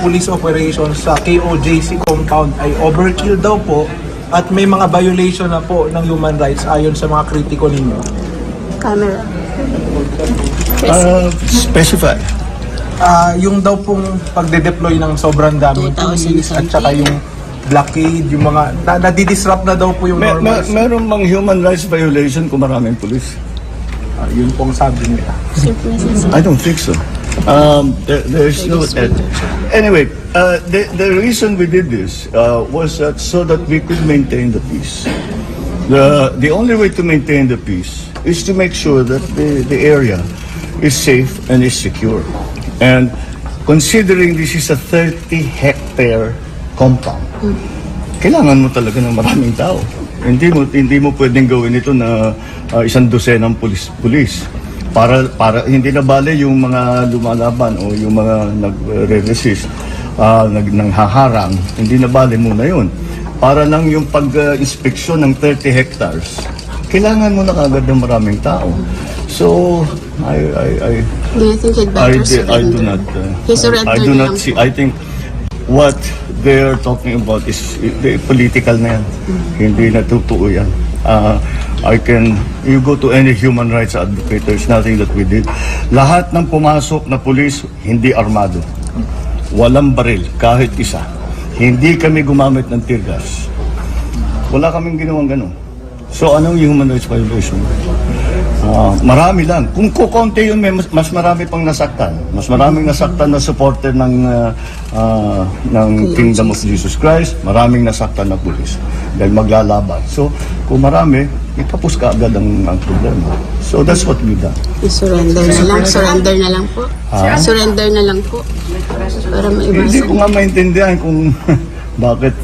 police operations sa KOJC compound ay overkill daw po at may mga violation na po ng human rights ayon sa mga kritiko ninyo? Camera. Specify. Yung daw pong pagde-deploy ng sobrang daming police at saka yung blockade, yung mga nadidisrupt na daw po yung normal. Meron mang human rights violation kung maraming police? Yun pong sabi nila. I don't think so. There's no. Anyway, the reason we did this was that so that we could maintain the peace. The only way to maintain the peace is to make sure that the area is safe and is secure. And considering this is a 30-hectare compound, kailangan mo talaga ng maraming tao. Hindi mo pwedeng gawin ito na 100 pulis. Para hindi na bale yung mga lumalaban o yung mga nagre-resist, nanghaharang, hindi na bale muna yun. Para lang yung pag-inspeksyon ng 30 hectares, kailangan mo na kagad ng maraming tao. So, Do you think he'd better surrender? I do not see. I think what they're talking about is political na yan. Hindi na totoo yan. You go to any human rights advocate, there's nothing that we did. Lahat ng pumasok na pulis, hindi armado. Walang baril, kahit isa. Hindi kami gumamit ng tear gas. Wala kaming ginawang gano'n. So, anong human rights violation? Marami lang. Kung kukonti yun, mas marami pang nasaktan. Mas maraming nasaktan na supporter ng Kingdom of Jesus Christ. Maraming nasaktan na pulis. Dahil maglalaban. So, kung marami, itapos ka agad ang problema. So, that's what we done. Surrender na lang. Surrender na lang po. Surrender na lang po. Para Hindi ko nga maintindihan kung bakit